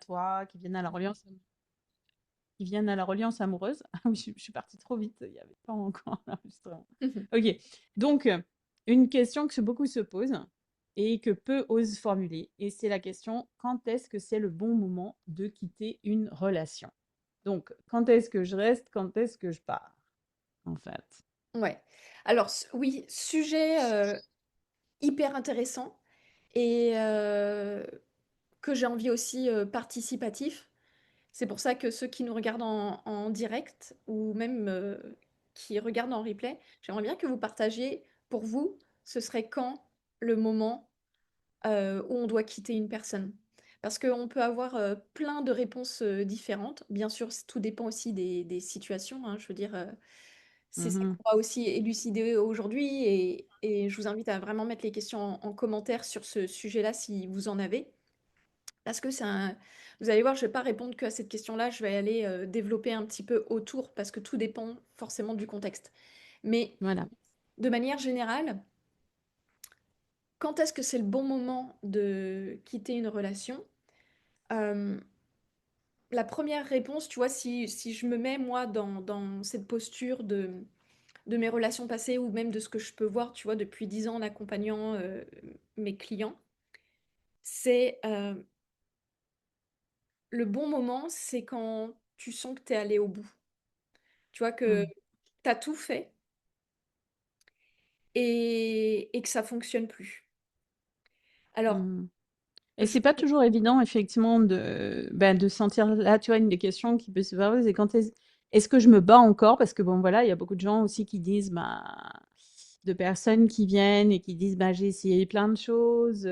toi, qui viennent à la reliance amoureuse. Ah oui, je suis partie trop vite, il n'y avait pas encore l'enregistrement. Ok, donc une question que beaucoup se posent et que peu osent formuler, et c'est la question, quand est-ce que c'est le bon moment de quitter une relation? Donc, quand est-ce que je reste, quand est-ce que je pars, en fait? Ouais. Alors, oui, sujet hyper intéressant et que j'ai envie aussi participatif. C'est pour ça que ceux qui nous regardent en direct ou même qui regardent en replay, j'aimerais bien que vous partagiez pour vous, ce serait quand le moment où on doit quitter une personne. Parce qu'on peut avoir plein de réponses différentes. Bien sûr, tout dépend aussi des situations, hein. Je veux dire, c'est ça Mhm. qu'on va aussi élucider aujourd'hui. Et je vous invite à vraiment mettre les questions en commentaire sur ce sujet-là si vous en avez. Parce que vous allez voir, je ne vais pas répondre que à cette question-là. Je vais aller développer un petit peu autour parce que tout dépend forcément du contexte. Mais Voilà. de manière générale, quand est-ce que c'est le bon moment de quitter une relation? Euh, la première réponse, tu vois, si je me mets moi dans cette posture de mes relations passées ou même de ce que je peux voir, tu vois, depuis 10 ans en accompagnant mes clients, c'est le bon moment, c'est quand tu sens que tu es allé au bout. Tu vois, que Mhm. tu as tout fait et que ça fonctionne plus. Alors, Mhm. Et je... c'est pas toujours évident, effectivement, de sentir là, tu vois, une des questions qui peut se poser, c'est est-ce que je me bats encore? Parce que bon, voilà, il y a beaucoup de gens aussi qui disent, bah, de personnes qui viennent et qui disent, bah, j'ai essayé plein de choses,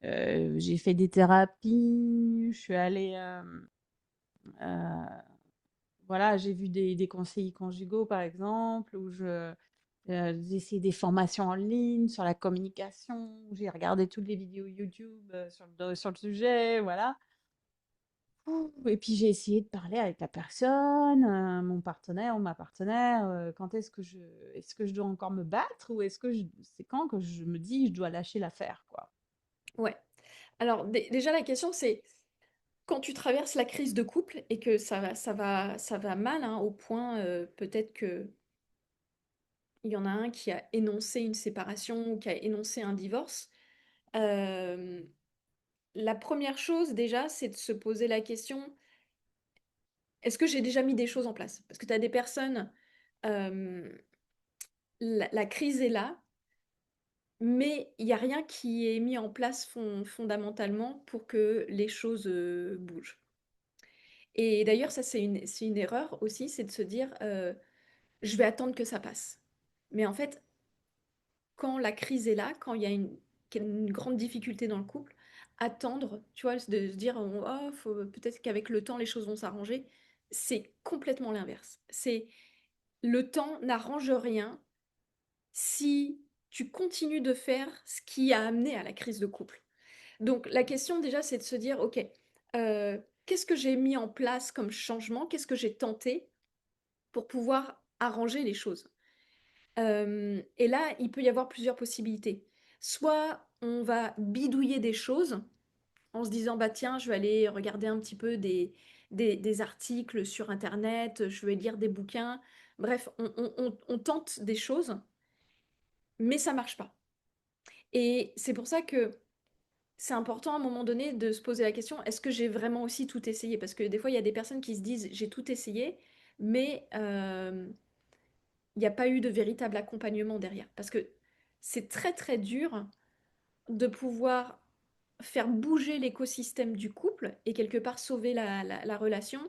j'ai fait des thérapies, je suis allée, euh, voilà, j'ai vu des conseillers conjugaux, par exemple, j'ai essayé des formations en ligne sur la communication, j'ai regardé toutes les vidéos YouTube sur le sujet, voilà. Et puis j'ai essayé de parler avec la personne, mon partenaire ou ma partenaire, quand est-ce que je dois encore me battre ou c'est quand que je me dis je dois lâcher l'affaire, quoi. Ouais. Alors, déjà, la question, c'est quand tu traverses la crise de couple et que ça va mal, hein, au point peut-être que il y en a un qui a énoncé une séparation ou qui a énoncé un divorce. euh, la première chose, déjà, c'est de se poser la question, est-ce que j'ai déjà mis des choses en place? Parce que tu as des personnes, euh, la crise est là, mais il n'y a rien qui est mis en place fondamentalement pour que les choses bougent. Et d'ailleurs, ça, c'est une erreur aussi, c'est de se dire, je vais attendre que ça passe. Mais en fait, quand la crise est là, quand il y a une grande difficulté dans le couple, attendre, tu vois, de se dire, oh, peut-être qu'avec le temps, les choses vont s'arranger, c'est complètement l'inverse. C'est le temps n'arrange rien si tu continues de faire ce qui a amené à la crise de couple. Donc la question déjà, c'est de se dire, ok, qu'est-ce que j'ai mis en place comme changement, qu'est-ce que j'ai tenté pour pouvoir arranger les choses. Et là, il peut y avoir plusieurs possibilités. Soit on va bidouiller des choses en se disant, bah tiens, je vais aller regarder un petit peu des articles sur Internet, je vais lire des bouquins. Bref, on tente des choses, mais ça marche pas. Et c'est pour ça que c'est important à un moment donné de se poser la question, est-ce que j'ai vraiment aussi tout essayé? Parce que des fois, il y a des personnes qui se disent, j'ai tout essayé, mais il n'y a pas eu de véritable accompagnement derrière. Parce que c'est très très dur de pouvoir faire bouger l'écosystème du couple et quelque part sauver la relation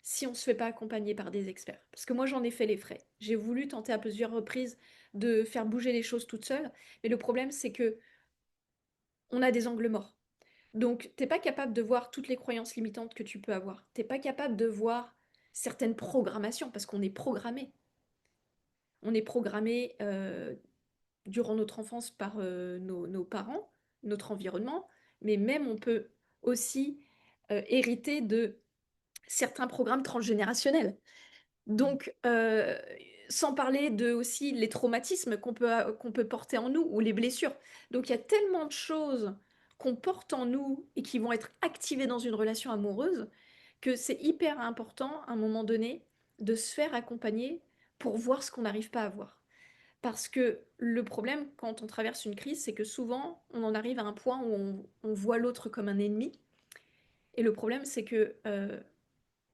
si on ne se fait pas accompagner par des experts. Parce que moi j'en ai fait les frais. J'ai voulu tenter à plusieurs reprises de faire bouger les choses toute seule, mais le problème c'est que on a des angles morts. Donc t'es pas capable de voir toutes les croyances limitantes que tu peux avoir. T'es pas capable de voir certaines programmations parce qu'on est programmé. On est programmé durant notre enfance par nos parents, notre environnement, mais même on peut aussi hériter de certains programmes transgénérationnels. Donc, sans parler de aussi les traumatismes qu'on peut porter en nous ou les blessures. Donc, il y a tellement de choses qu'on porte en nous et qui vont être activées dans une relation amoureuse, que c'est hyper important, à un moment donné, de se faire accompagner pour voir ce qu'on n'arrive pas à voir. Parce que le problème, quand on traverse une crise, c'est que souvent, on en arrive à un point où on voit l'autre comme un ennemi. Et le problème, c'est que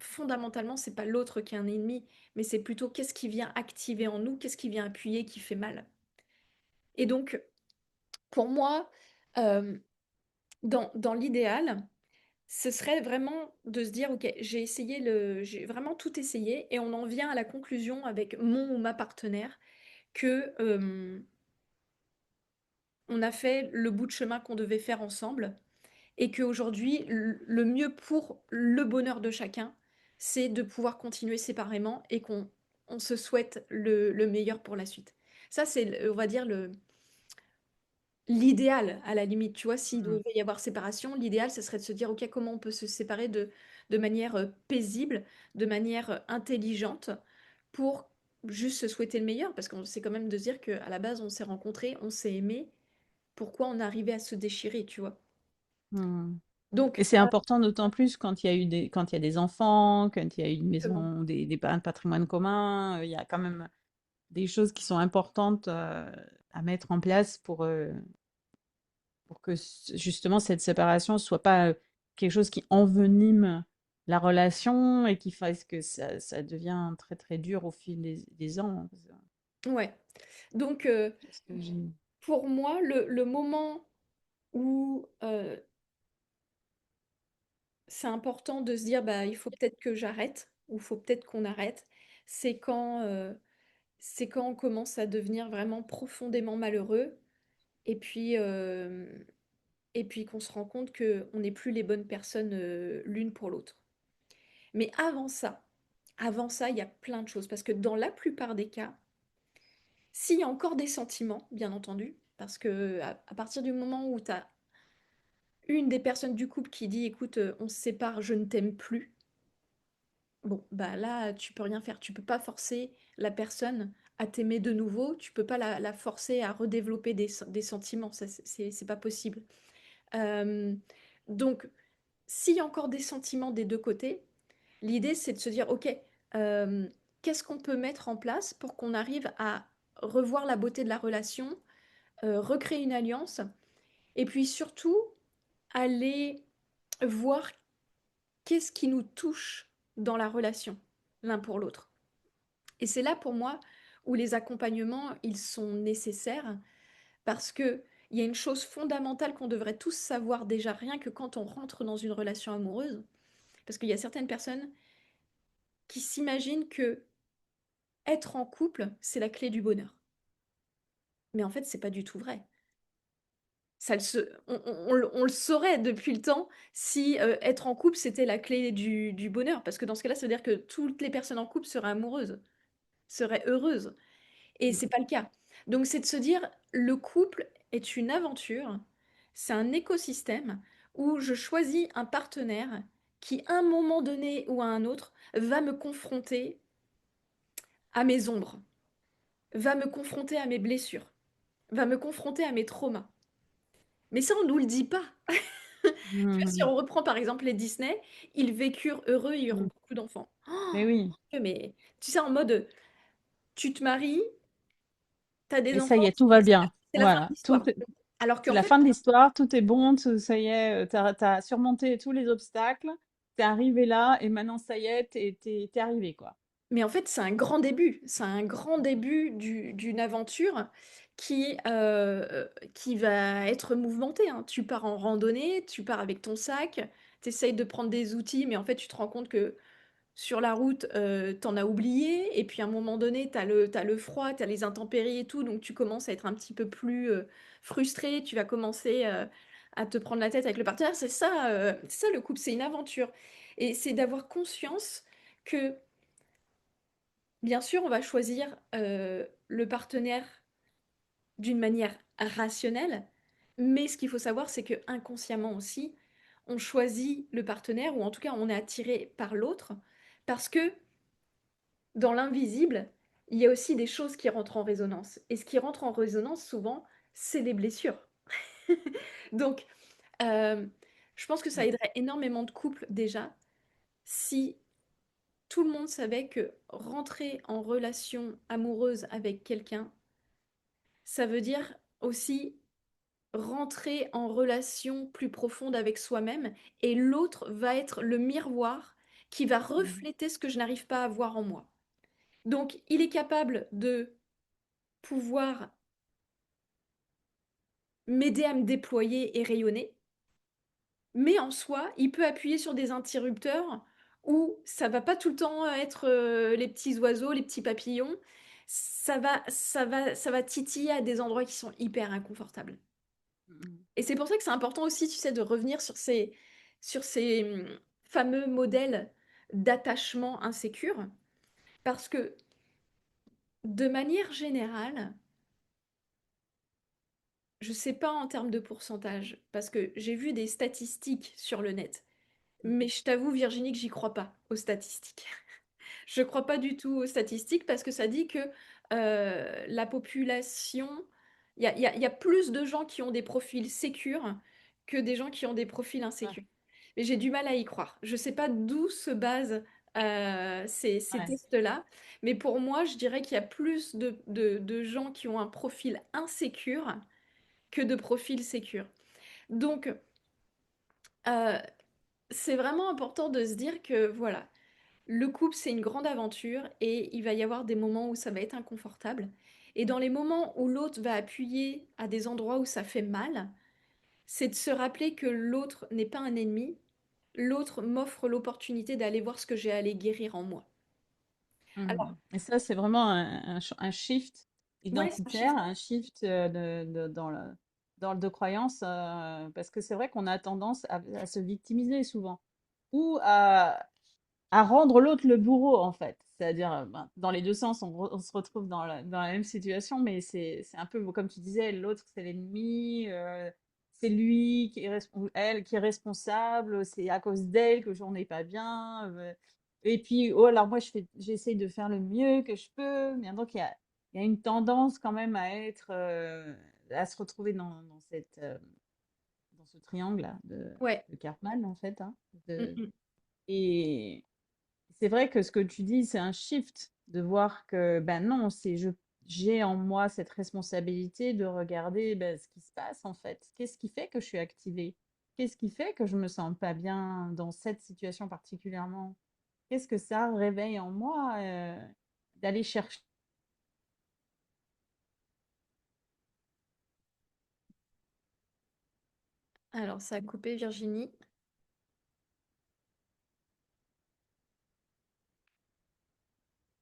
fondamentalement, c'est pas l'autre qui est un ennemi, mais c'est plutôt qu'est-ce qui vient activer en nous, qu'est-ce qui vient appuyer, qui fait mal. Et donc, pour moi, euh, dans l'idéal, ce serait vraiment de se dire, ok, j'ai vraiment tout essayé, et on en vient à la conclusion avec mon ou ma partenaire que on a fait le bout de chemin qu'on devait faire ensemble, et qu'aujourd'hui, le mieux pour le bonheur de chacun, c'est de pouvoir continuer séparément et qu'on se souhaite le meilleur pour la suite. Ça, c'est, on va dire, l'idéal, à la limite. Tu vois, s'il Mmh. devait y avoir séparation, l'idéal, ce serait de se dire, OK, comment on peut se séparer de manière paisible, de manière intelligente, pour juste se souhaiter le meilleur, parce qu'on c'est quand même de se dire qu'à la base, on s'est rencontrés, on s'est aimés, pourquoi on arrivait à se déchirer, tu vois. Mmh. Et Donc, c'est important d'autant plus quand il y a des enfants, quand il y a une exactement. maison, un patrimoine commun, il y a quand même des choses qui sont importantes, à mettre en place pour que justement cette séparation soit pas quelque chose qui envenime la relation et qui fasse que ça devient très très dur au fil des ans. Ouais. Donc, C'est ce que j'ai. pour moi, le moment où c'est important de se dire, bah, il faut peut-être que j'arrête, ou il faut peut-être qu'on arrête, c'est c'est quand on commence à devenir vraiment profondément malheureux, et puis qu'on se rend compte qu'on n'est plus les bonnes personnes l'une pour l'autre. Mais avant ça, il y a plein de choses, parce que dans la plupart des cas, s'il y a encore des sentiments, bien entendu, parce que à partir du moment où tu as une des personnes du couple qui dit, écoute, on se sépare, je ne t'aime plus, bon, bah là, tu peux rien faire. Tu peux pas forcer la personne à t'aimer de nouveau. Tu peux pas la forcer à redévelopper des sentiments. Ça, c'est pas possible. Euh, donc, s'il y a encore des sentiments des deux côtés, l'idée, c'est de se dire, OK, euh, qu'est-ce qu'on peut mettre en place pour qu'on arrive à revoir la beauté de la relation, recréer une alliance, et puis surtout, aller voir qu'est-ce qui nous touche dans la relation, l'un pour l'autre. Et c'est là pour moi où les accompagnements, ils sont nécessaires, parce que il y a une chose fondamentale qu'on devrait tous savoir déjà rien que quand on rentre dans une relation amoureuse, parce qu'il y a certaines personnes qui s'imaginent que être en couple, c'est la clé du bonheur. Mais en fait, c'est pas du tout vrai. Ça on le saurait depuis le temps si être en couple, c'était la clé du bonheur, parce que dans ce cas-là, ça veut dire que toutes les personnes en couple seraient amoureuses, seraient heureuses. Et c'est pas le cas. Donc c'est de se dire, le couple est une aventure, c'est un écosystème où je choisis un partenaire qui, à un moment donné ou à un autre, va me confronter à mes ombres, va me confronter à mes blessures, va me confronter à mes traumas. Mais ça, on nous le dit pas. Tu vois, si Mhm. on reprend par exemple les Disney, ils vécurent heureux, ils eurent Mhm. beaucoup d'enfants. Mais oui. Mais tu sais, en mode, tu te maries, t'as des Et ça y enfants, est, tout va c'est bien. c'est la fin de Voilà. l'histoire. Alors C'est qu'en la fait, fin de l'histoire, tout est bon, ça y est, t'as surmonté tous les obstacles, t'es arrivé là, et maintenant, ça y est, t'es arrivé, quoi. mais en fait, c'est un grand début. C'est un grand début d'une aventure qui va être mouvementée, hein. Tu pars en randonnée, tu pars avec ton sac, tu essayes de prendre des outils, mais en fait, tu te rends compte que sur la route, t'en as oublié. Et puis à un moment donné, t'as le froid, t'as les intempéries et tout, donc tu commences à être un petit peu plus frustré. Tu vas commencer à te prendre la tête avec le partenaire. C'est ça le couple, c'est une aventure. Et c'est d'avoir conscience que bien sûr, on va choisir le partenaire d'une manière rationnelle, mais ce qu'il faut savoir, c'est que inconsciemment aussi, on choisit le partenaire, ou en tout cas, on est attiré par l'autre, parce que dans l'invisible, il y a aussi des choses qui rentrent en résonance. Et ce qui rentre en résonance, souvent, c'est les blessures. Donc, Euh, je pense que ça aiderait énormément de couples déjà si tout le monde savait que rentrer en relation amoureuse avec quelqu'un, ça veut dire aussi rentrer en relation plus profonde avec soi-même et l'autre va être le miroir qui va Mhm. refléter ce que je n'arrive pas à voir en moi. Donc, il est capable de pouvoir m'aider à me déployer et rayonner, mais en soi, il peut appuyer sur des interrupteurs où ça va pas tout le temps être les petits oiseaux, les petits papillons. Ça va titiller à des endroits qui sont hyper inconfortables. Mhm. Et c'est pour ça que c'est important aussi, tu sais, de revenir sur ces fameux modèles d'attachement insécure, parce que de manière générale, je sais pas en termes de pourcentage, parce que j'ai vu des statistiques sur le net, mais Mhm. je t'avoue, Virginie, que j'y crois pas aux statistiques. Je ne crois pas du tout aux statistiques parce que ça dit que la population, il y a plus de gens qui ont des profils sécures que des gens qui ont des profils Ouais, insécures. Mais j'ai du mal à y croire. Je ne sais pas d'où se basent ces ouais. tests-là, mais pour moi, je dirais qu'il y a plus de gens qui ont un profil insécure que de profils sécures. Donc, euh, c'est vraiment important de se dire que voilà, le couple, c'est une grande aventure et il va y avoir des moments où ça va être inconfortable. Et dans les moments où l'autre va appuyer à des endroits où ça fait mal, c'est de se rappeler que l'autre n'est pas un ennemi, l'autre m'offre l'opportunité d'aller voir ce que j'ai à aller guérir en moi. Alors, Mhm. Et ça, c'est vraiment un shift ouais, c'est un identitaire, chiffre. un shift de croyance, parce que c'est vrai qu'on a tendance à se victimiser souvent, ou à rendre l'autre le bourreau, en fait. C'est-à-dire, ben, dans les deux sens, on se retrouve dans la même situation, mais c'est un peu, comme tu disais, l'autre, c'est l'ennemi, c'est lui qui est ou elle qui est responsable, c'est à cause d'elle que j'en ai pas bien. Et puis, oh, alors moi, j'essaye de faire le mieux que je peux, mais donc il y a une tendance quand même à à se retrouver dans ce triangle-là Ouais. de Cartman, en fait, hein, Mm, de, mm. et c'est vrai que ce que tu dis, c'est un shift de voir que, ben non, j'ai en moi cette responsabilité de regarder ben, ce qui se passe en fait. Qu'est-ce qui fait que je suis activée? Qu'est-ce qui fait que je me sens pas bien dans cette situation particulièrement? Qu'est-ce que ça réveille en moi d'aller chercher? Alors, ça a coupé Virginie.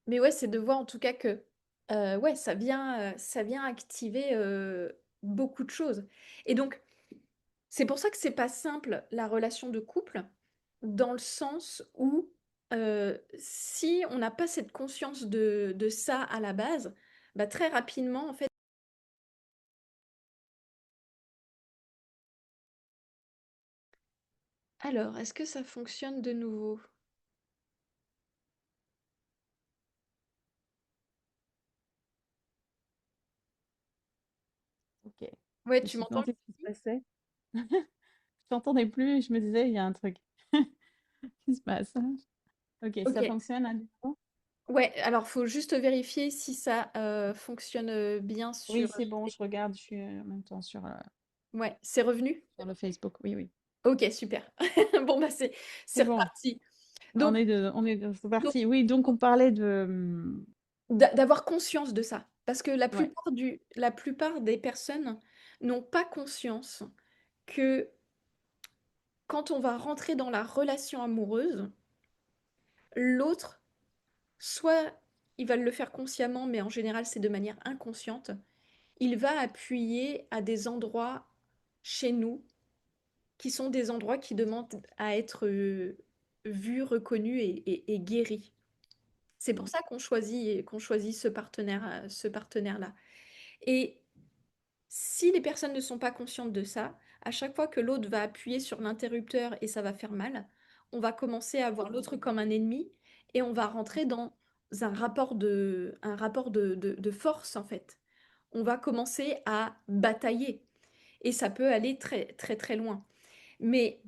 Mais ouais, c'est de voir en tout cas que ouais, ça vient activer beaucoup de choses. Et donc, c'est pour ça que c'est pas simple la relation de couple, dans le sens où si on n'a pas cette conscience de ça à la base, bah, très rapidement, en fait. Alors, est-ce que ça fonctionne de nouveau? Ok. Ouais, Je me tu suis m'entends? demandé ce qui se passait. Je t'entendais plus et je me disais, il y a un truc qui se passe. Ok, Ok. ça fonctionne à nouveau? Ouais, alors faut juste vérifier si ça fonctionne bien Oui, sur. c'est bon, je regarde, je suis en même temps Ouais, c'est revenu? sur le Facebook. Oui, oui. Ok, super. Bon, bah c'est C'est bon. reparti. On Donc, est c'est donc, parti. Oui, donc on parlait de, d'avoir conscience de ça. Parce que la ouais. plupart la plupart des personnes n'ont pas conscience que quand on va rentrer dans la relation amoureuse, l'autre, soit il va le faire consciemment, mais en général c'est de manière inconsciente, il va appuyer à des endroits chez nous qui sont des endroits qui demandent à être vus, reconnus et guéris. C'est pour Mm, ça qu'on choisit ce partenaire-là. Et si les personnes ne sont pas conscientes de ça, à chaque fois que l'autre va appuyer sur l'interrupteur et ça va faire mal, on va commencer à voir l'autre comme un ennemi et on va rentrer dans un rapport de force, en fait. On va commencer à batailler et ça peut aller très très très loin. Mais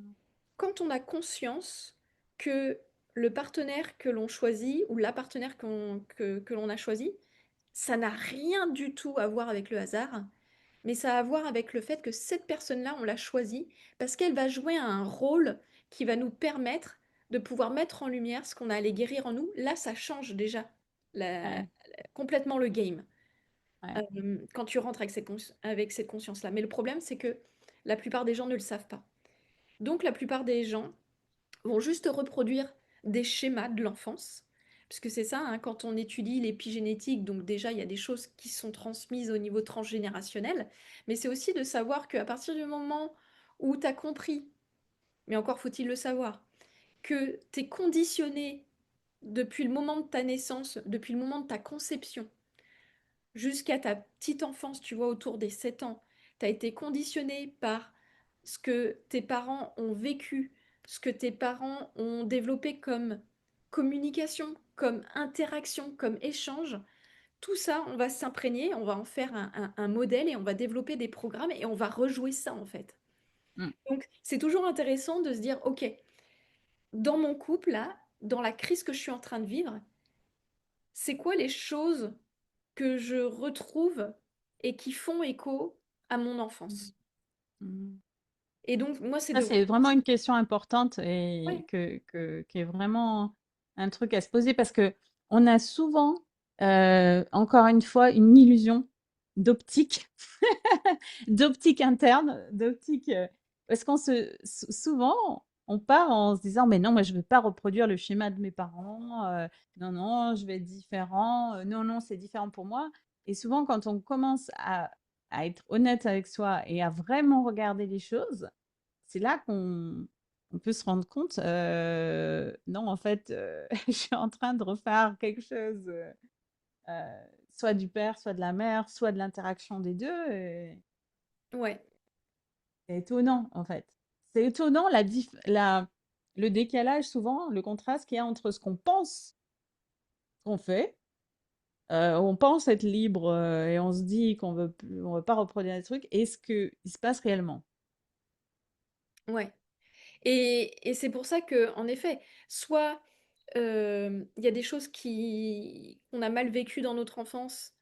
quand on a conscience que le partenaire que l'on choisit ou la partenaire que l'on a choisi, ça n'a rien du tout à voir avec le hasard, mais ça a à voir avec le fait que cette personne-là, on l'a choisie parce qu'elle va jouer un rôle qui va nous permettre de pouvoir mettre en lumière ce qu'on a à aller guérir en nous. Là, ça change déjà Ouais, complètement le game ouais. quand tu rentres avec cette conscience-là. Mais le problème, c'est que la plupart des gens ne le savent pas. Donc, la plupart des gens vont juste reproduire des schémas de l'enfance. Puisque c'est ça, hein, quand on étudie l'épigénétique, donc déjà, il y a des choses qui sont transmises au niveau transgénérationnel, mais c'est aussi de savoir qu'à partir du moment où tu as compris, mais encore faut-il le savoir, que tu es conditionné depuis le moment de ta naissance, depuis le moment de ta conception, jusqu'à ta petite enfance, tu vois, autour des 7 ans, tu as été conditionné par ce que tes parents ont vécu, ce que tes parents ont développé comme communication, comme interaction, comme échange. Tout ça, on va s'imprégner, on va en faire un modèle et on va développer des programmes et on va rejouer ça en fait. Mm, Donc, c'est toujours intéressant de se dire, OK, dans mon couple, là, dans la crise que je suis en train de vivre, c'est quoi les choses que je retrouve et qui font écho à mon mm, enfance. mm. Et donc, moi, c'est Ça, de c'est voir vraiment ça. une question importante et Ouais, qui est vraiment un truc à se poser parce que on a souvent, encore une fois, une illusion d'optique, d'optique interne, d'optique, parce souvent, on part en se disant, mais non, moi, je veux pas reproduire le schéma de mes parents, non, non, je vais être différent, non, non, c'est différent pour moi. Et souvent, quand on commence à être honnête avec soi et à vraiment regarder les choses, c'est là qu'on on peut se rendre compte, non, en fait, je suis en train de refaire quelque chose, soit du père, soit de la mère, soit de l'interaction des 2. Et ouais, c'est étonnant, en fait. C'est étonnant le décalage souvent, le contraste qu'il y a entre ce qu'on pense qu'on fait, on pense être libre, et on se dit on veut pas reproduire des trucs et ce qu'il se passe réellement. ouais. Et c'est pour ça que, en effet, soit il y a des choses qu'on a mal vécues dans notre enfance,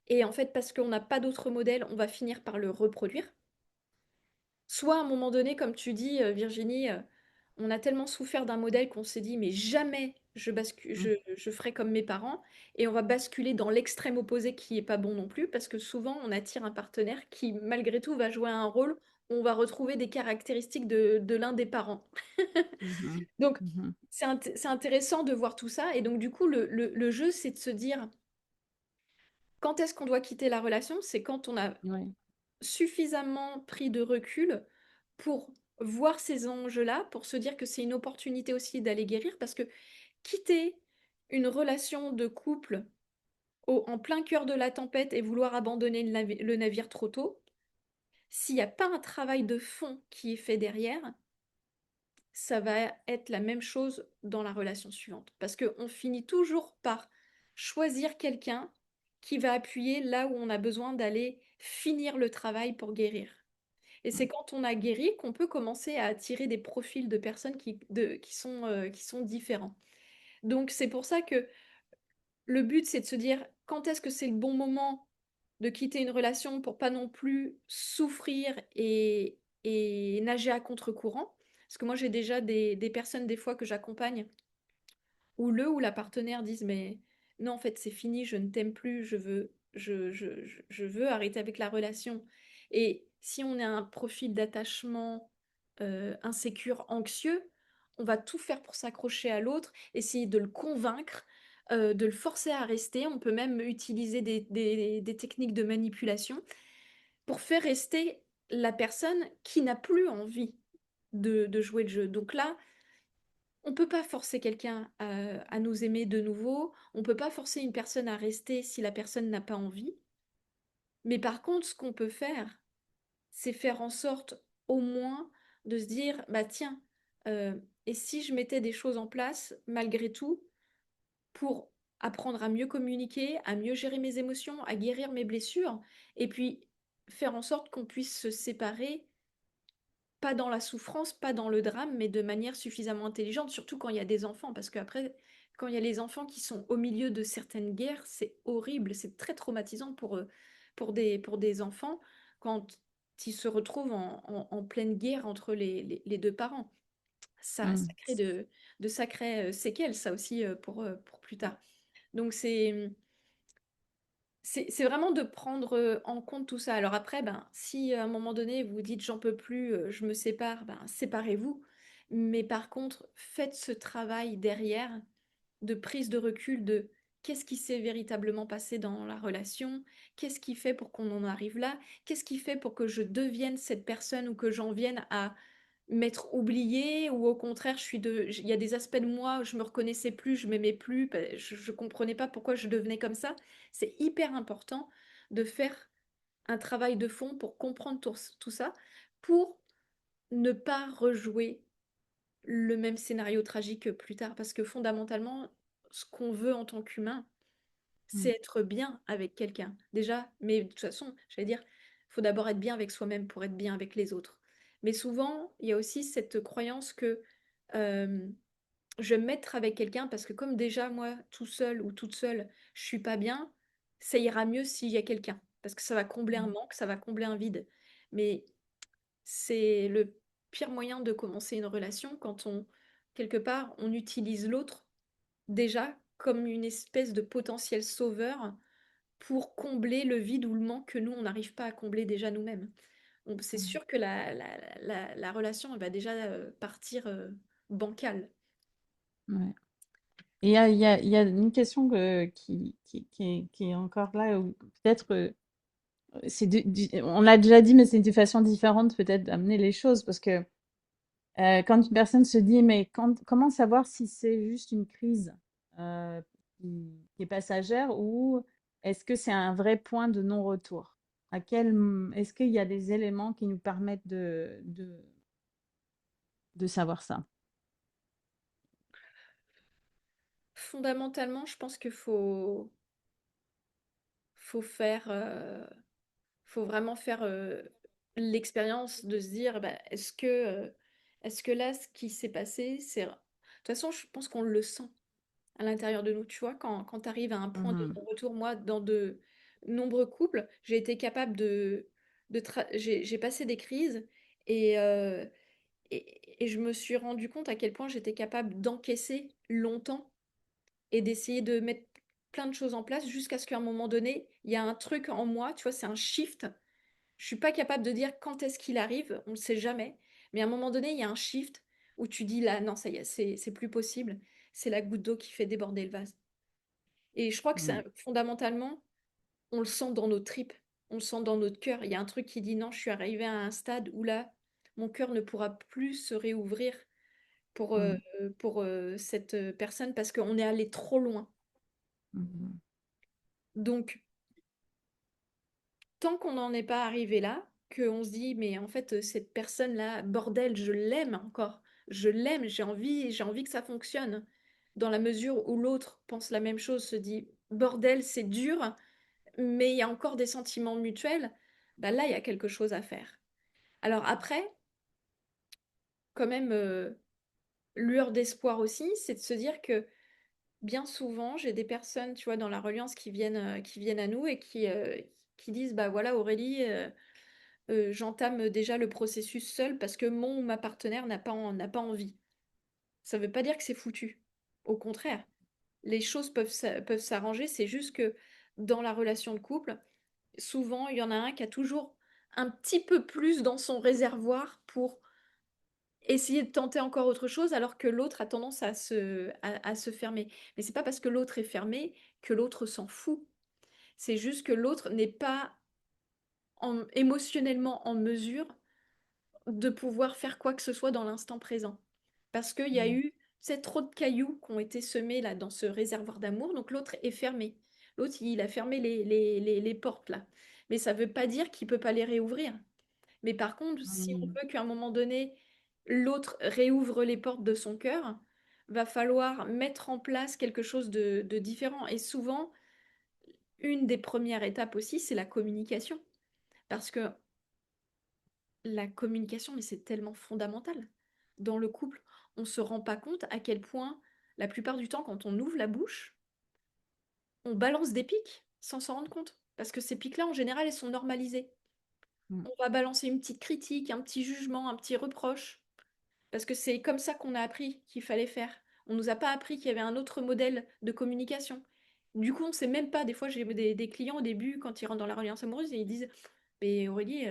et en fait, parce qu'on n'a pas d'autre modèle, on va finir par le reproduire. Soit à un moment donné, comme tu dis, Virginie, on a tellement souffert d'un modèle qu'on s'est dit, mais jamais Mmh. je ferai comme mes parents, et on va basculer dans l'extrême opposé qui est pas bon non plus, parce que souvent on attire un partenaire qui, malgré tout, va jouer un rôle où on va retrouver des caractéristiques de l'un des parents. Mmh mh. Donc, Mmh. c'est intéressant de voir tout ça, et donc du coup, le jeu, c'est de se dire, quand est-ce qu'on doit quitter la relation? C'est quand on a Ouais. suffisamment pris de recul pour voir ces enjeux-là, pour se dire que c'est une opportunité aussi d'aller guérir, parce que quitter une relation de couple en plein cœur de la tempête et vouloir abandonner le navire trop tôt, s'il n'y a pas un travail de fond qui est fait derrière, ça va être la même chose dans la relation suivante. Parce qu'on finit toujours par choisir quelqu'un qui va appuyer là où on a besoin d'aller finir le travail pour guérir. Et Mmh. c'est quand on a guéri qu'on peut commencer à attirer des profils de personnes qui sont différents. Donc c'est pour ça que le but, c'est de se dire quand est-ce que c'est le bon moment de quitter une relation pour pas non plus souffrir et nager à contre-courant. Parce que moi, j'ai déjà des personnes, des fois, que j'accompagne, où le ou la partenaire disent, mais non, en fait, c'est fini, je ne t'aime plus, je veux arrêter avec la relation. Et si on a un profil d'attachement insécure, anxieux, on va tout faire pour s'accrocher à l'autre, essayer de le convaincre, de le forcer à rester. On peut même utiliser des techniques de manipulation pour faire rester la personne qui n'a plus envie de jouer le jeu. Donc là, on ne peut pas forcer quelqu'un à nous aimer de nouveau, on ne peut pas forcer une personne à rester si la personne n'a pas envie. Mais par contre, ce qu'on peut faire, c'est faire en sorte au moins de se dire, bah tiens, euh, et si je mettais des choses en place malgré tout pour apprendre à mieux communiquer, à mieux gérer mes émotions, à guérir mes blessures, et puis faire en sorte qu'on puisse se séparer pas dans la souffrance, pas dans le drame, mais de manière suffisamment intelligente, surtout quand il y a des enfants, parce qu'après, quand il y a les enfants qui sont au milieu de certaines guerres, c'est horrible, c'est très traumatisant pour des enfants quand ils se retrouvent en pleine guerre entre les deux parents. Ça Mm. crée de sacrées séquelles, ça aussi, pour plus tard. Donc c'est vraiment de prendre en compte tout ça. Alors après, ben, si à un moment donné vous dites j'en peux plus, je me sépare, ben, séparez-vous. Mais par contre, faites ce travail derrière de prise de recul de qu'est-ce qui s'est véritablement passé dans la relation, qu'est-ce qui fait pour qu'on en arrive là, qu'est-ce qui fait pour que je devienne cette personne ou que j'en vienne à m'être oubliée ou au contraire il y a des aspects de moi où je me reconnaissais plus, je m'aimais plus, je comprenais pas pourquoi je devenais comme ça. C'est hyper important de faire un travail de fond pour comprendre tout ça, pour ne pas rejouer le même scénario tragique plus tard. Parce que fondamentalement, ce qu'on veut en tant qu'humain, c'est Mm. être bien avec quelqu'un. Déjà, mais de toute façon, j'allais dire, il faut d'abord être bien avec soi-même pour être bien avec les autres. Mais souvent, il y a aussi cette croyance que euh, je vais me mettre avec quelqu'un parce que comme déjà, moi, tout seul ou toute seule, je suis pas bien, ça ira mieux s'il y a quelqu'un. Parce que ça va combler un manque, ça va combler un vide. Mais c'est le pire moyen de commencer une relation quand quelque part, on utilise l'autre déjà comme une espèce de potentiel sauveur pour combler le vide ou le manque que nous, on n'arrive pas à combler déjà nous-mêmes. C'est Mm. sûr que la relation, elle va déjà partir bancale. Ouais. Et il y a une question qui est encore là, ou peut-être on l'a déjà dit, mais c'est une façon différente peut-être d'amener les choses, parce que quand une personne se dit, mais comment savoir si c'est juste une crise euh, qui est passagère ou est-ce que c'est un vrai point de non-retour? Est-ce qu'il y a des éléments qui nous permettent de savoir ça? Fondamentalement, je pense qu'il faut faut vraiment faire l'expérience de se dire, bah, est-ce que là, ce qui s'est passé, c'est... De toute façon, je pense qu'on le sent à l'intérieur de nous, tu vois, quand tu arrives à un point de Mhm. retour, moi, dans de nombreux couples, j'ai été capable j'ai passé des crises et, euh, et je me suis rendu compte à quel point j'étais capable d'encaisser longtemps et d'essayer de mettre plein de choses en place jusqu'à ce qu'à un moment donné, il y a un truc en moi, tu vois, c'est un shift. Je suis pas capable de dire quand est-ce qu'il arrive, on ne sait jamais. Mais à un moment donné, il y a un shift où tu dis là, non, ça y est, c'est plus possible. C'est la goutte d'eau qui fait déborder le vase. Et je crois que Mhm. fondamentalement, on le sent dans nos tripes, on le sent dans notre cœur. Il y a un truc qui dit non, je suis arrivée à un stade où là, mon cœur ne pourra plus se réouvrir pour, euh, Mhm. cette personne parce qu'on est allé trop loin. Mhm. Donc, tant qu'on n'en est pas arrivé là, qu'on se dit, mais en fait, cette personne-là, bordel, je l'aime encore. Je l'aime, j'ai envie que ça fonctionne. Dans la mesure où l'autre pense la même chose, se dit, bordel, c'est dur, mais il y a encore des sentiments mutuels, bah là, il y a quelque chose à faire. Alors après, quand même, lueur d'espoir aussi, c'est de se dire que bien souvent, j'ai des personnes, tu vois, dans la reliance qui viennent à nous et qui disent, bah voilà, Aurélie, j'entame déjà le processus seul parce que mon ou ma partenaire n'a pas envie. Ça ne veut pas dire que c'est foutu. Au contraire, les choses peuvent s'arranger. C'est juste que dans la relation de couple, souvent, il y en a un qui a toujours un petit peu plus dans son réservoir pour essayer de tenter encore autre chose, alors que l'autre a tendance à se fermer. Mais c'est pas parce que l'autre est fermé que l'autre s'en fout. C'est juste que l'autre n'est pas émotionnellement en mesure de pouvoir faire quoi que ce soit dans l'instant présent. Parce qu'il y a Mhm. eu, c'est trop de cailloux qui ont été semés là dans ce réservoir d'amour, donc l'autre est fermé. L'autre, il a fermé les portes là. Mais ça ne veut pas dire qu'il ne peut pas les réouvrir. Mais par contre, si on Oui. veut qu'à un moment donné, l'autre réouvre les portes de son cœur, va falloir mettre en place quelque chose de différent. Et souvent, une des premières étapes aussi, c'est la communication. Parce que la communication, mais c'est tellement fondamental. Dans le couple, on ne se rend pas compte à quel point, la plupart du temps, quand on ouvre la bouche, on balance des pics sans s'en rendre compte. Parce que ces pics-là, en général, elles sont normalisées. Mmh. On va balancer une petite critique, un petit jugement, un petit reproche. Parce que c'est comme ça qu'on a appris qu'il fallait faire. On nous a pas appris qu'il y avait un autre modèle de communication. Du coup, on sait même pas. Des fois, j'ai des clients au début, quand ils rentrent dans la relation amoureuse, et ils disent, mais Aurélie,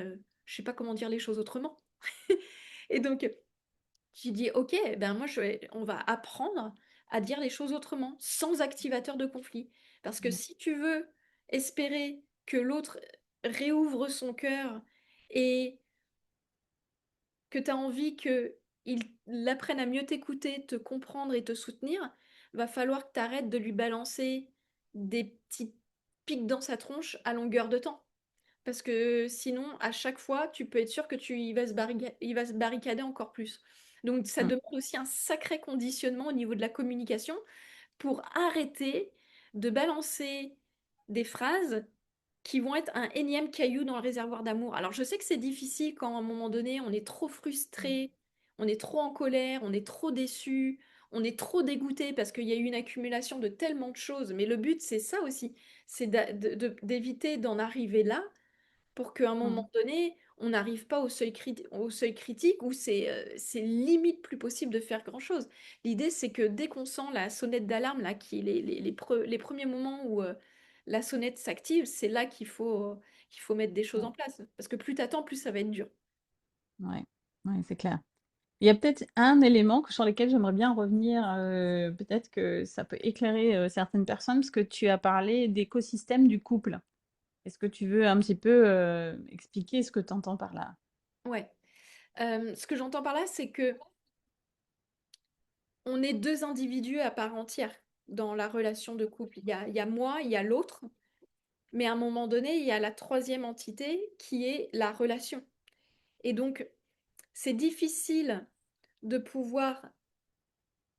je sais pas comment dire les choses autrement. Et donc, tu dis, ok, ben moi, on va apprendre à dire les choses autrement, sans activateur de conflit. Parce que Mmh. si tu veux espérer que l'autre réouvre son cœur et que tu as envie qu'il apprenne à mieux t'écouter, te comprendre et te soutenir, va falloir que tu arrêtes de lui balancer des petits pics dans sa tronche à longueur de temps. Parce que sinon, à chaque fois, tu peux être sûr que il va se barricader encore plus. Donc, ça Mmh. demande aussi un sacré conditionnement au niveau de la communication pour arrêter de balancer des phrases qui vont être un énième caillou dans le réservoir d'amour. Alors je sais que c'est difficile quand à un moment donné on est trop Mmh. frustré, on est trop en colère, on est trop déçu, on est trop dégoûté parce qu'il y a eu une accumulation de tellement de choses. Mais le but c'est ça aussi, c'est d'éviter d'en arriver là pour qu'à un Mmh. moment donné, on n'arrive pas au seuil critique où c'est limite plus possible de faire grand-chose. L'idée, c'est que dès qu'on sent la sonnette d'alarme, là, les premiers moments où la sonnette s'active, c'est là qu'il faut mettre des choses Ouais. en place. Parce que plus t'attends, plus ça va être dur. Ouais. Ouais, c'est clair. Il y a peut-être un élément sur lequel j'aimerais bien revenir, peut-être que ça peut éclairer certaines personnes, parce que tu as parlé d'écosystème du couple. Est-ce que tu veux un petit peu expliquer ce que tu entends par là? Ouais. Ce que j'entends par là, c'est que on est deux individus à part entière dans la relation de couple. Il y a moi, il y a l'autre, mais à un moment donné, il y a la troisième entité qui est la relation. Et donc, c'est difficile de pouvoir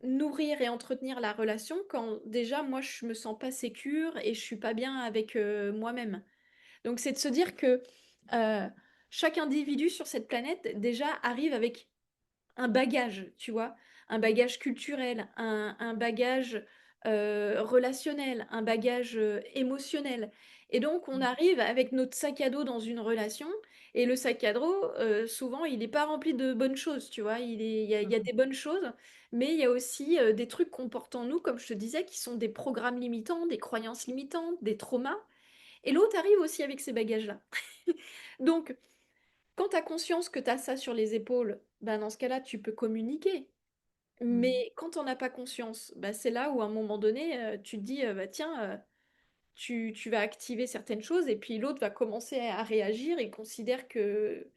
nourrir et entretenir la relation quand déjà moi je me sens pas sécure et je suis pas bien avec moi-même. Donc c'est de se dire que euh, chaque individu sur cette planète déjà arrive avec un bagage, tu vois, un bagage culturel, un bagage relationnel, un bagage émotionnel. Et donc, on Mmh. arrive avec notre sac à dos dans une relation, et le sac à dos, souvent, il n'est pas rempli de bonnes choses, tu vois. Il y a Mmh. des bonnes choses, mais il y a aussi des trucs qu'on porte en nous, comme je te disais, qui sont des programmes limitants, des croyances limitantes, des traumas. Et l'autre arrive aussi avec ces bagages-là. Donc, quand tu as conscience que tu as ça sur les épaules, ben dans ce cas-là, tu peux communiquer. Mmh. Mais quand on n'a pas conscience, bah, c'est là où à un moment donné, tu te dis, bah, tiens, tu vas activer certaines choses et puis l'autre va commencer à réagir et considère que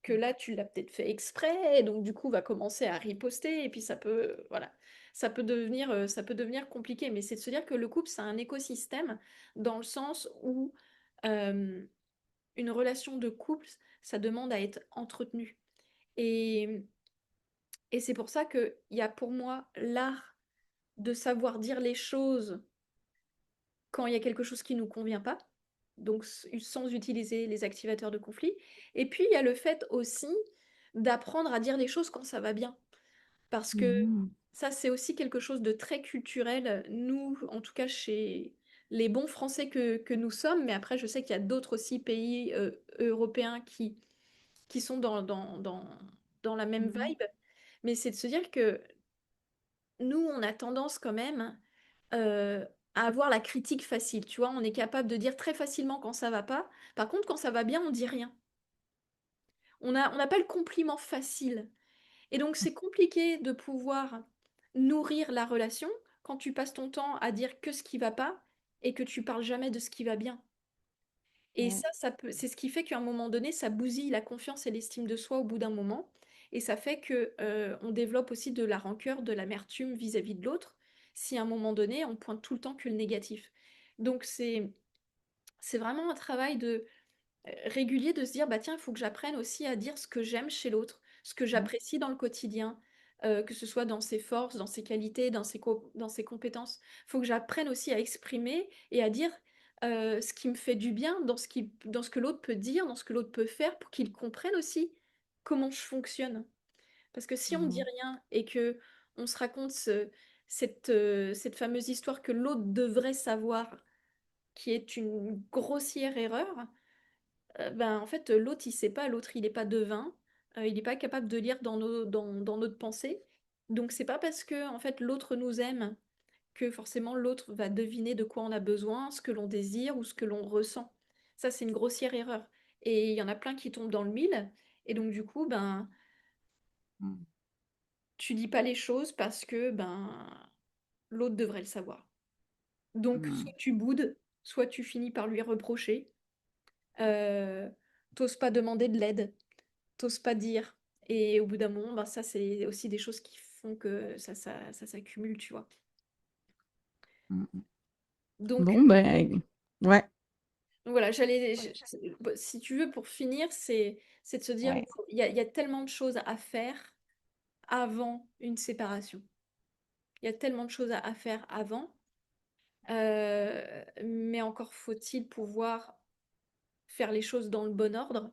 là, tu l'as peut-être fait exprès et donc du coup va commencer à riposter et puis ça peut, voilà, ça peut devenir compliqué. Mais c'est de se dire que le couple, c'est un écosystème dans le sens où euh, une relation de couple, ça demande à être entretenu. Et, et c'est pour ça qu'il y a pour moi l'art de savoir dire les choses quand il y a quelque chose qui ne nous convient pas, donc sans utiliser les activateurs de conflit. Et puis, il y a le fait aussi d'apprendre à dire les choses quand ça va bien. Parce que Mmh. ça, c'est aussi quelque chose de très culturel, nous, en tout cas chez les bons Français que nous sommes, mais après, je sais qu'il y a d'autres aussi pays européens qui sont dans la même Mmh. vibe. Mais c'est de se dire que nous, on a tendance quand même euh, à avoir la critique facile. Tu vois, on est capable de dire très facilement quand ça va pas. Par contre, quand ça va bien, on dit rien. On n'a pas le compliment facile. Et donc, c'est compliqué de pouvoir nourrir la relation quand tu passes ton temps à dire que ce qui va pas et que tu parles jamais de ce qui va bien. Et Ouais. c'est ce qui fait qu'à un moment donné, ça bousille la confiance et l'estime de soi au bout d'un moment. Et ça fait que, on développe aussi de la rancœur, de l'amertume vis-à-vis de l'autre, si à un moment donné, on pointe tout le temps que le négatif. Donc c'est vraiment un travail régulier de se dire, bah tiens, il faut que j'apprenne aussi à dire ce que j'aime chez l'autre, ce que Ouais. j'apprécie dans le quotidien, que ce soit dans ses forces, dans ses qualités, dans ses compétences. Il faut que j'apprenne aussi à exprimer et à dire ce qui me fait du bien dans dans ce que l'autre peut dire, dans ce que l'autre peut faire, pour qu'il comprenne aussi comment je fonctionne. Parce que si on ne dit Mmh. rien et que on se raconte cette fameuse histoire que l'autre devrait savoir, qui est une grossière erreur, ben, en fait, l'autre, il sait pas, l'autre, il n'est pas devin, il n'est pas capable de lire dans notre pensée. Donc, c'est pas parce que, en fait, l'autre nous aime que forcément l'autre va deviner de quoi on a besoin, ce que l'on désire ou ce que l'on ressent. Ça, c'est une grossière erreur. Et il y en a plein qui tombent dans le mille. Et donc, du coup, ben, Mmh. tu dis pas les choses parce que ben, l'autre devrait le savoir. Donc, Mmh. soit tu boudes, soit tu finis par lui reprocher. Euh, T'oses pas demander de l'aide, t'oses pas dire. Et au bout d'un moment, ben, ça, c'est aussi des choses qui font que ça s'accumule, tu vois. Mmh. Donc, Bon, ben, ouais, voilà, si tu veux, pour finir, c'est de se dire, ouais. il y a tellement de choses à faire avant une séparation. Il y a tellement de choses à faire avant, mais encore faut-il pouvoir faire les choses dans le bon ordre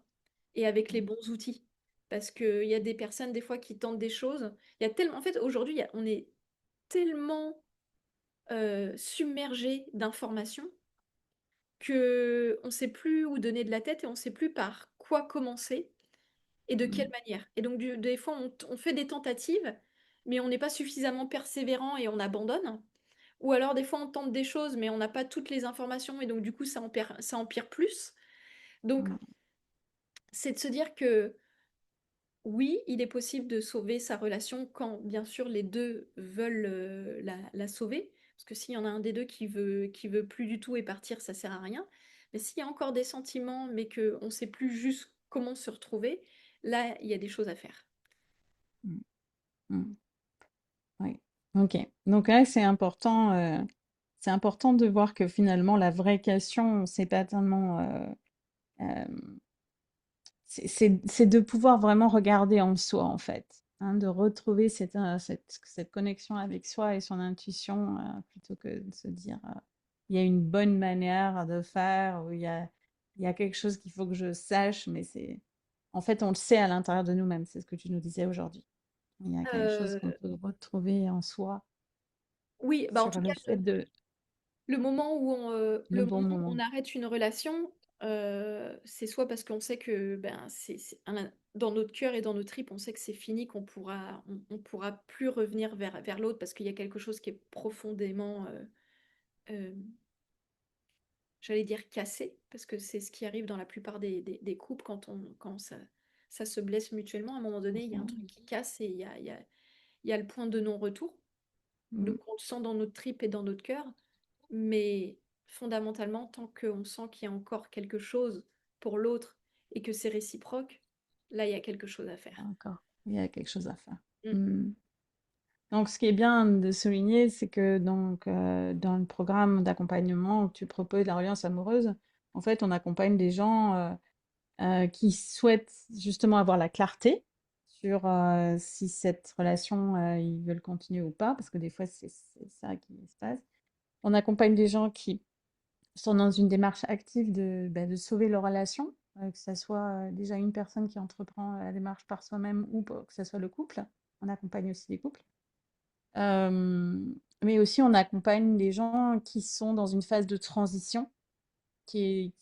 et avec les bons outils. Parce qu'il y a des personnes, des fois, qui tentent des choses. Il y a tellement, en fait, aujourd'hui, on est tellement submergé d'informations que on ne sait plus où donner de la tête et on ne sait plus par quoi commencer et de quelle Mmh. manière. Et donc, des fois, on fait des tentatives, mais on n'est pas suffisamment persévérant et on abandonne. Ou alors, des fois, on tente des choses, mais on n'a pas toutes les informations et donc, du coup, ça empire plus. Donc, Mmh. c'est de se dire que oui, il est possible de sauver sa relation quand, bien sûr, les deux veulent la sauver. Parce que s'il y en a un des deux qui veut plus du tout et partir, ça sert à rien. Mais s'il y a encore des sentiments, mais qu'on ne sait plus juste comment se retrouver, là, il y a des choses à faire. Mmh. Mmh. Oui. OK. Donc là, c'est important de voir que finalement la vraie question, c'est pas tellement, hem c'est de pouvoir vraiment regarder en soi, en fait, hein, de retrouver cette connexion avec soi et son intuition, plutôt que de se dire, il y a une bonne manière de faire ou il y a quelque chose qu'il faut que je sache, mais c'est en fait, on le sait à l'intérieur de nous-mêmes, c'est ce que tu nous disais aujourd'hui. Il y a quelque chose qu'on Euh, peut retrouver en soi oui, bah en sur tout le cas, fait de le le bon moment où on moment. arrête une relation, c'est soit parce qu'on sait que ben, dans notre cœur et dans nos tripes, on sait que c'est fini, on pourra plus revenir vers l'autre parce qu'il y a quelque chose qui est profondément, euh, j'allais dire cassé, parce que c'est ce qui arrive dans la plupart des couples quand ça se blesse mutuellement. À un moment donné, il y a un truc qui casse et il y a le point de non-retour. Mmh, Donc on le sent dans notre tripe et dans notre cœur. Mais fondamentalement, tant qu'on sent qu'il y a encore quelque chose pour l'autre et que c'est réciproque, là, il y a quelque chose à faire. d'accord, il y a quelque chose à faire. Mm. Mmh. Donc, ce qui est bien de souligner, c'est que dans le programme d'accompagnement que tu proposes, la reliance amoureuse, en fait, on accompagne des gens qui souhaitent justement avoir la clarté sur si cette relation, ils veulent continuer ou pas, parce que des fois, c'est ça qui se passe. On accompagne des gens qui sont dans une démarche active de sauver leur relation, que ce soit déjà une personne qui entreprend la démarche par soi-même ou que ce soit le couple. On accompagne aussi les couples. Mais aussi on accompagne des gens qui sont dans une phase de transition, qui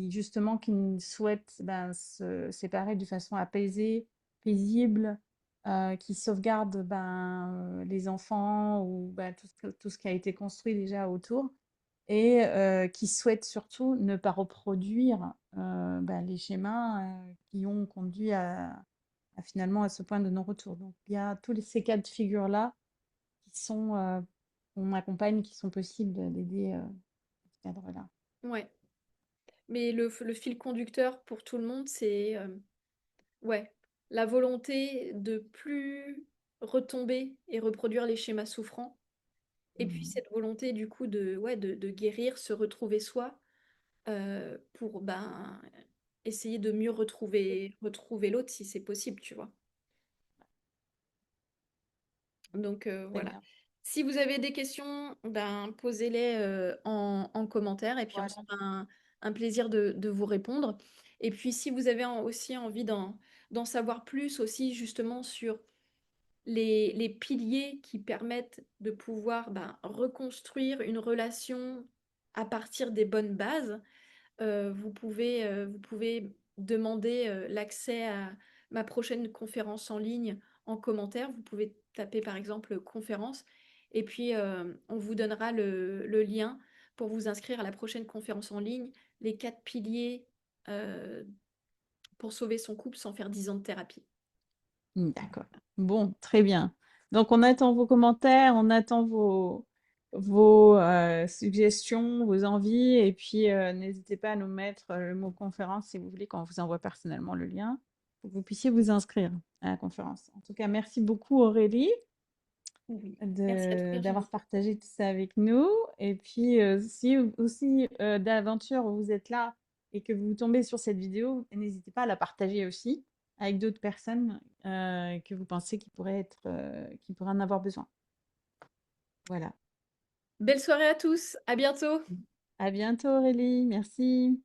justement souhaitent, ben, se séparer de façon apaisée, paisible, qui sauvegardent, ben, les enfants ou, ben, tout ce qui a été construit déjà autour et qui souhaitent surtout ne pas reproduire, ben, les schémas, qui ont conduit à finalement à ce point de non-retour. Donc il y a tous ces cas de figure-là qui sont, qu'on accompagne, qui sont possibles d'aider, dans ce cadre-là. Ouais. Mais le fil conducteur pour tout le monde, c'est ouais, la volonté de plus retomber et reproduire les schémas souffrants. Et puis Mmh. cette volonté du coup de guérir, se retrouver soi, pour ben, essayer de mieux retrouver l'autre si c'est possible, tu vois. Donc Très voilà. bien. Si vous avez des questions, ben, posez-les en commentaire et puis on se Voilà. fera un plaisir de vous répondre. Et puis si vous avez aussi envie d'en savoir plus aussi justement sur les piliers qui permettent de pouvoir ben, reconstruire une relation à partir des bonnes bases, vous pouvez demander l'accès à ma prochaine conférence en ligne en commentaire. Vous pouvez taper par exemple conférence et puis on vous donnera le lien pour vous inscrire à la prochaine conférence en ligne, les 4 piliers euh, pour sauver son couple sans faire 10 ans de thérapie. D'accord. Bon, très bien. Donc, on attend vos commentaires, on attend vos suggestions, vos envies, et puis n'hésitez pas à nous mettre le mot conférence si vous voulez qu'on vous envoie personnellement le lien pour que vous puissiez vous inscrire à la conférence. En tout cas, merci beaucoup Aurélie Oui. Merci à toi d'avoir Virginie. partagé tout ça avec nous. Et puis, si aussi d'aventure vous êtes là et que vous tombez sur cette vidéo, n'hésitez pas à la partager aussi avec d'autres personnes que vous pensez qui pourraient en avoir besoin. Voilà. Belle soirée à tous, à bientôt. À bientôt Aurélie, merci.